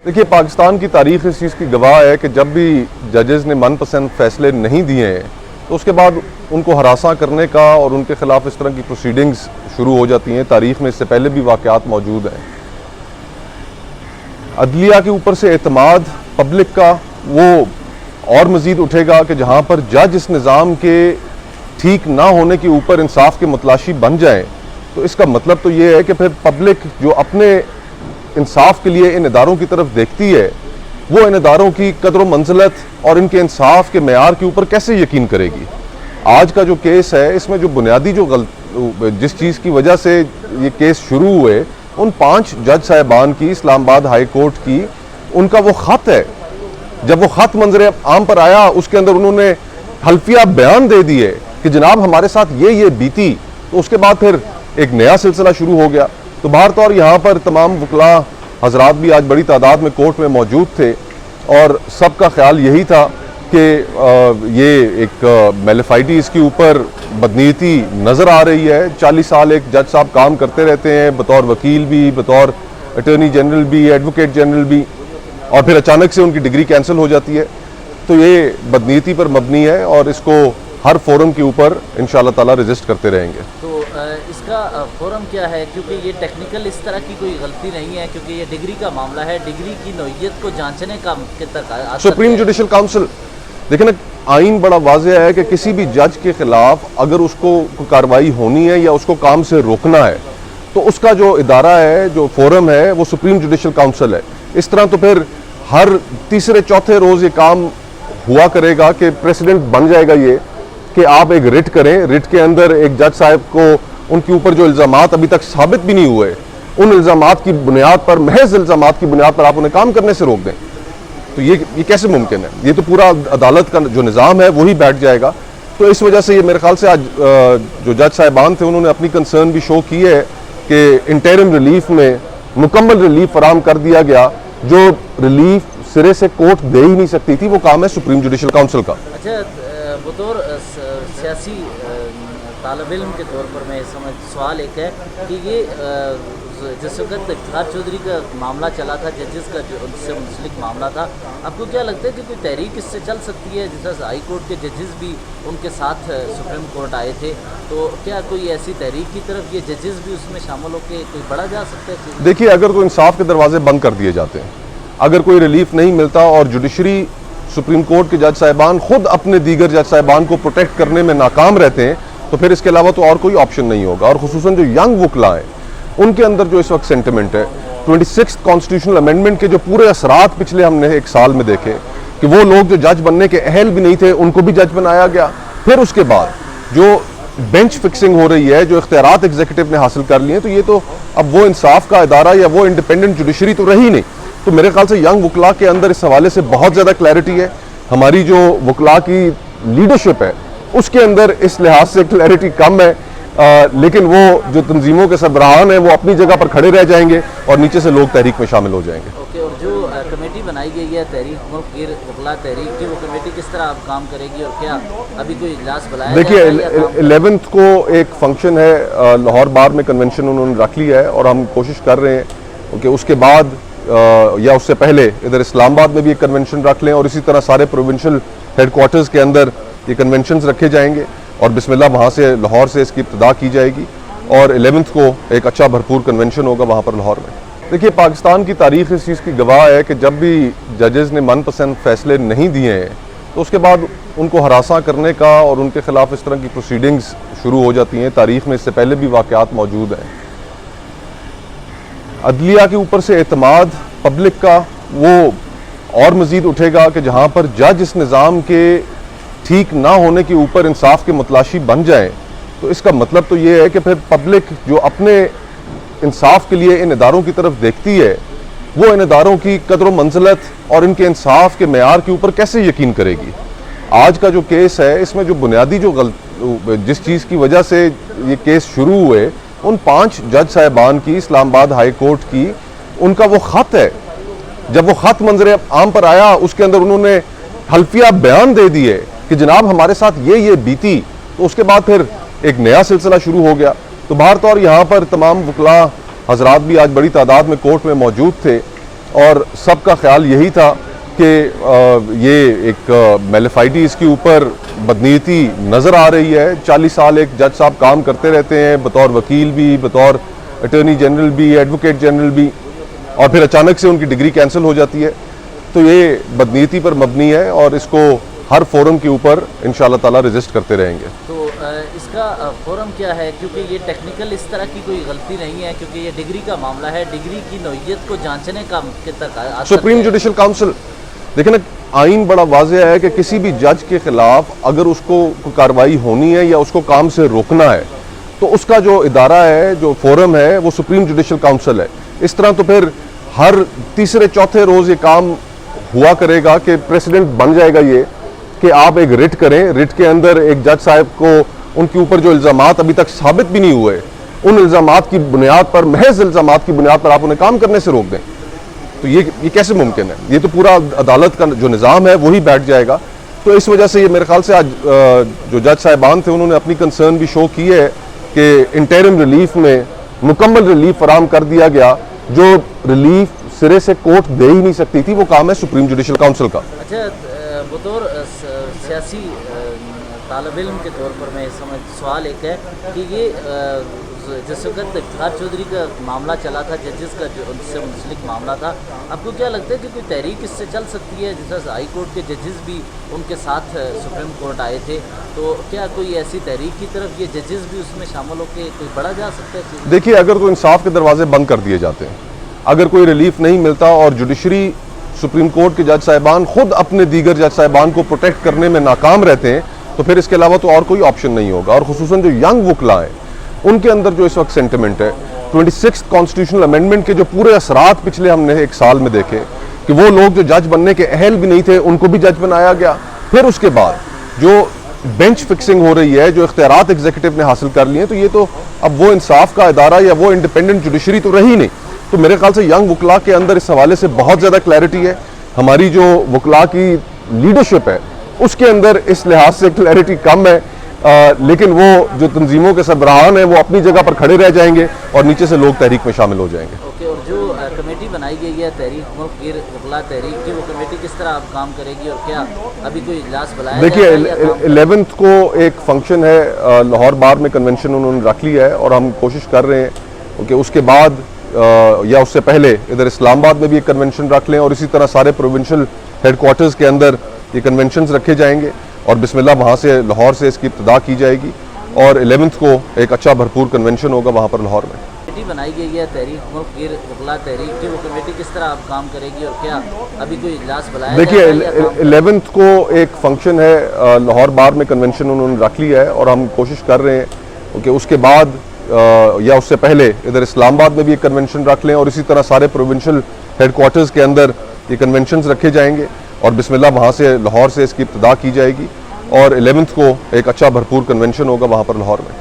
देखिए, पाकिस्तान की तारीख इस चीज़ की गवाह है कि जब भी जजेस ने मनपसंद फैसले नहीं दिए हैं तो उसके बाद उनको हरासा करने का और उनके खिलाफ इस तरह की प्रोसीडिंग्स शुरू हो जाती हैं। तारीख में इससे पहले भी वाक़यात मौजूद हैं। अदलिया के ऊपर से एतमाद पब्लिक का वो और मज़ीद उठेगा कि जहाँ पर जज इस निज़ाम के ठीक ना होने के ऊपर इंसाफ के मुतलाशी बन जाएँ, तो इसका मतलब तो ये है कि फिर पब्लिक जो अपने इंसाफ के लिए इन इदारों की तरफ देखती है, वो इन इदारों की कदर मंजिलत और इनके इंसाफ के मेयार के ऊपर कैसे यकीन करेगी। आज का जो केस है, इसमें जो बुनियादी जिस चीज़ की वजह से ये केस शुरू हुए, उन 5 जज साहिबान की इस्लामाबाद हाई कोर्ट की उनका वो ख़त है। जब वो ख़त मंजर आम पर आया, उसके अंदर उन्होंने हल्फिया बयान दे दिए कि जनाब हमारे साथ ये बीती, तो उसके बाद फिर एक नया सिलसिला शुरू हो गया। तो बाहर तौर यहाँ पर तमाम वकला हजरात भी आज बड़ी तादाद में कोर्ट में मौजूद थे और सबका ख्याल यही था कि ये एक मेलेफाइटी इसके ऊपर बदनीयती नज़र आ रही है। 40 साल एक जज साहब काम करते रहते हैं, बतौर वकील भी, बतौर अटॉर्नी जनरल भी, एडवोकेट जनरल भी, और फिर अचानक से उनकी डिग्री कैंसिल हो जाती है। तो ये बदनीयती पर मबनी है और इसको हर फोरम के ऊपर इंशाअल्लाह ताला रजिस्ट करते रहेंगे। तो इसका फोरम क्या है, क्योंकि ये टेक्निकल इस तरह की कोई गलती नहीं है, क्योंकि ये डिग्री का मामला है, डिग्री की नौइयत को जांचने का तक सुप्रीम जुडिशल काउंसिल, देखिए ना, आइन बड़ा वाज़ेह है कि किसी भी जज के खिलाफ अगर उसको कार्रवाई होनी है या उसको काम से रोकना है, तो उसका जो इदारा है, जो फोरम है, वो सुप्रीम जुडिशल काउंसिल है। इस तरह तो फिर हर तीसरे चौथे रोज़ ये काम हुआ करेगा कि प्रेसिडेंट बन जाएगा ये कि आप एक रिट करें, रिट के अंदर एक जज साहब को उनके ऊपर जो इल्ज़ामात अभी तक साबित भी नहीं हुए, उन इल्ज़ामात की बुनियाद पर, महज इल्ज़ामात की बुनियाद पर आप उन्हें काम करने से रोक दें। तो ये कैसे मुमकिन है? ये तो पूरा अदालत का जो निज़ाम है वही बैठ जाएगा। तो इस वजह से ये मेरे ख्याल से आज जो जज साहिबान थे उन्होंने अपनी कंसर्न भी शो की है कि इंटरिम रिलीफ में मुकम्मल रिलीफ फराम कर दिया गया। जो रिलीफ सिरे से कोर्ट दे ही नहीं सकती थी, वो काम है सुप्रीम जुडिशल काउंसिल का। अच्छा, बतौर सियासी तालिब इल्म के तौर पर मैं सवाल एक है कि ये जिस वक्त इफ्तिखार चौधरी का मामला चला था, जजेस का जो उनसे मुंसलिक मामला था, आपको क्या लगता है कि कोई तहरीक इससे चल सकती है? जैसा हाई कोर्ट के जजेस भी उनके साथ सुप्रीम कोर्ट आए थे, तो क्या कोई ऐसी तहरीक की तरफ ये जजेस भी उसमें शामिल होकर कोई बढ़ा जा सकता है? देखिए, अगर तो इंसाफ के दरवाजे बंद कर दिए जाते हैं, अगर कोई रिलीफ नहीं मिलता और जुडिशरी सुप्रीम कोर्ट के जज साहिबान खुद अपने दीगर जज साहिबान को प्रोटेक्ट करने में नाकाम रहते हैं, तो फिर इसके अलावा तो और कोई ऑप्शन नहीं होगा। और खुसूसन जो यंग वकला हैं, उनके अंदर जो इस वक्त सेंटिमेंट है, 26 कॉन्स्टिट्यूशनल अमेंडमेंट के जो पूरे असरात पिछले हमने एक साल में देखे कि वो लोग जो जज बनने के अहल भी नहीं थे, उनको भी जज बनाया गया। फिर उसके बाद जो बेंच फिक्सिंग हो रही है, जो इख्तियारात एग्जीक्यूटिव ने हासिल कर लिए हैं, तो ये तो अब वो इंसाफ का इदारा या वो इंडिपेंडेंट जुडिशरी तो रही नहीं। तो मेरे ख्याल से यंग वकला के अंदर इस हवाले से बहुत ज़्यादा क्लैरिटी है। हमारी जो वकला की लीडरशिप है उसके अंदर इस लिहाज से क्लैरिटी कम है, लेकिन वो जो तंजीमों के सरबराहान हैं वो अपनी जगह पर खड़े रह जाएंगे और नीचे से लोग तहरीक में शामिल हो जाएंगे। ओके, और जो कमेटी बनाई गई है तहरीक मुल्क गिर वकला तहरीक की, वो कमेटी किस तरह आप काम करेगी और क्या अभी कोई इजलास बुलाया? देखिए, 11 को एक फंक्शन है, लाहौर बार में कन्वेंशन उन्होंने रख लिया है और हम कोशिश कर रहे हैं कि उसके बाद या उससे पहले इधर इस्लामाबाद में भी एक कन्वेंशन रख लें और इसी तरह सारे प्रोविंशियल हेडक्वार्टर्स के अंदर ये कन्वेंशंस रखे जाएंगे और बिस्मिल्लाह वहाँ से लाहौर से इसकी इब्तिदा की जाएगी और 11 को एक अच्छा भरपूर कन्वेंशन होगा वहाँ पर लाहौर में। देखिए, पाकिस्तान की तारीख इस चीज़ की गवाह है कि जब भी जजेस ने मनपसंद फैसले नहीं दिए हैं तो उसके बाद उनको हरासा करने का और उनके खिलाफ इस तरह की प्रोसीडिंग्स शुरू हो जाती हैं। तारीख में इससे पहले भी वाक़यात मौजूद हैं। अदलिया के ऊपर से एतमाद पब्लिक का वो और मज़ीद उठेगा कि जहाँ पर जज इस निज़ाम के ठीक ना होने के ऊपर इंसाफ के मुतलाशी बन जाएं, तो इसका मतलब तो ये है कि फिर पब्लिक जो अपने इंसाफ के लिए इन इदारों की तरफ देखती है, वो इन इदारों की कदर मंजिलत और इनके इंसाफ के मेयार के ऊपर कैसे यकीन करेगी। आज का जो केस है, इसमें जो बुनियादी जिस चीज़ की वजह से ये केस शुरू हुए, उन 5 जज साहिबान की इस्लामाबाद हाई कोर्ट की उनका वो ख़त है। जब वो ख़त मंजर आम पर आया, उसके अंदर उन्होंने हल्फिया बयान दे दिए कि जनाब हमारे साथ ये बीती, तो उसके बाद फिर एक नया सिलसिला शुरू हो गया। तो बाहर तौर यहाँ पर तमाम वकला हजरात भी आज बड़ी तादाद में कोर्ट में मौजूद थे और सबका ख्याल यही था कि ये एक मेलेफाइटी इसके ऊपर बदनीयती नज़र आ रही है। 40 साल एक जज साहब काम करते रहते हैं, बतौर वकील भी, बतौर अटॉर्नी जनरल भी, एडवोकेट जनरल भी, और फिर अचानक से उनकी डिग्री कैंसिल हो जाती है। तो ये बदनीयती पर मबनी है और इसको हर फोरम के ऊपर इंशाअल्लाह ताला रेजिस्ट करते रहेंगे। तो इसका फोरम क्या है, क्योंकि ये टेक्निकल इस तरह की कोई गलती नहीं है, क्योंकि ये डिग्री का मामला है, डिग्री की नौइयत को जांचने का तक सुप्रीम जुडिशल काउंसिल, देखिए ना, आइन बड़ा वाज़ेह है कि किसी भी जज के खिलाफ अगर उसको कार्रवाई होनी है या उसको काम से रोकना है तो उसका जो इदारा है, जो फोरम है, वो सुप्रीम जुडिशल काउंसिल है। इस तरह तो फिर हर तीसरे चौथे रोज़ ये काम हुआ करेगा कि प्रेसिडेंट बन जाएगा ये कि आप एक रिट करें, रिट के अंदर एक जज साहब को उनके ऊपर जो इल्ज़ामात अभी तक साबित भी नहीं हुए, उन इल्ज़ामात की बुनियाद पर, महज इल्ज़ामात की बुनियाद पर आप उन्हें काम करने से रोक दें। तो ये कैसे मुमकिन है? ये तो पूरा अदालत का जो निज़ाम है वही बैठ जाएगा। तो इस वजह से ये मेरे ख्याल से आज जो जज साहिबान थे उन्होंने अपनी कंसर्न भी शो की है कि इंटरिम रिलीफ में मुकम्मल रिलीफ फराम कर दिया गया। जो रिलीफ सिरे से कोर्ट दे ही नहीं सकती थी, वो काम है सुप्रीम जुडिशल काउंसिल का। अच्छा, बतौर सियासी तालब इल्म के तौर पर मैं समझ सवाल एक है कि ये जिस वक्त इफ्तिखार चौधरी का मामला चला था, जजेस का जो उनसे मुंसलिक मामला था, आपको क्या लगता है कि कोई तहरीक इससे चल सकती है? जिस तरह हाई कोर्ट के जजेस भी उनके साथ सुप्रीम कोर्ट आए थे, तो क्या कोई ऐसी तहरीक की तरफ ये जजेस भी उसमें शामिल होकर कोई बढ़ा जा सकता है? देखिए, अगर तो इंसाफ के दरवाजे बंद कर दिए जाते हैं, अगर कोई रिलीफ नहीं मिलता और जुडिशरी, सुप्रीम कोर्ट के जज साहिबान खुद अपने दीगर जज साहिबान को प्रोटेक्ट करने में नाकाम रहते हैं, तो फिर इसके अलावा तो और कोई ऑप्शन नहीं होगा। और खुसूसन जो यंग वकला हैं, उनके अंदर जो इस वक्त सेंटिमेंट है, 26 कॉन्स्टिट्यूशनल अमेंडमेंट के जो पूरे असरात पिछले हमने एक साल में देखे कि वो लोग जो जज बनने के अहल भी नहीं थे उनको भी जज बनाया गया। फिर उसके बाद जो बेंच फिक्सिंग हो रही है, जो इख्तियारात एग्जीक्यूटिव ने हासिल कर लिए हैं, तो ये तो अब वो इंसाफ का इदारा या वो इंडिपेंडेंट जुडिशरी तो रही नहीं। तो मेरे ख्याल से यंग वकला के अंदर इस हवाले से बहुत ज़्यादा क्लैरिटी है। हमारी जो वकला की लीडरशिप है उसके अंदर इस लिहाज से क्लैरिटी कम है, लेकिन वो जो तंजीमों के सरबराहान हैं वो अपनी जगह पर खड़े रह जाएंगे और नीचे से लोग तहरीक में शामिल हो जाएंगे। ओके, और जो कमेटी बनाई गई है तहरीक मुल्क गिर वकला तहरीक की, वो कमेटी किस तरह अब काम करेगी और क्या अभी कोई इजलास बुलाया? देखिए, 11th को एक फंक्शन है लाहौर बार में, कन्वेंशन उन्होंने रख लिया है और हम कोशिश कर रहे हैं कि उसके बाद या उससे पहले इधर इस्लामाबाद में भी एक कन्वेंशन रख लें और इसी तरह सारे प्रोविंशियल हेडक्वार्टर्स के अंदर ये कन्वेंशंस रखे जाएंगे और बिस्मिल्लाह वहाँ से लाहौर से इसकी इब्तिदा की जाएगी और 11th को एक अच्छा भरपूर कन्वेंशन होगा वहाँ पर लाहौर में। कमेटी बनाई गई है तहरीक मुल्क गिर वकला तहरीक की, वो कमेटी किस तरह अब काम करेगी और क्या अभी कोई इजलास बुलाया? देखिए, 11th को एक फंक्शन है लाहौर बार में, कन्वेंशन उन्होंने रख लिया है और हम कोशिश कर रहे हैं कि उसके बाद या उससे पहले इधर इस्लामाबाद में भी एक कन्वेंशन रख लें और इसी तरह सारे प्रोविंशियल हेडक्वार्टर्स के अंदर ये कन्वेंशंस रखे जाएंगे और बिस्मिल्लाह वहाँ से लाहौर से इसकी इब्तिदा की जाएगी और 11th को एक अच्छा भरपूर कन्वेंशन होगा वहाँ पर लाहौर में।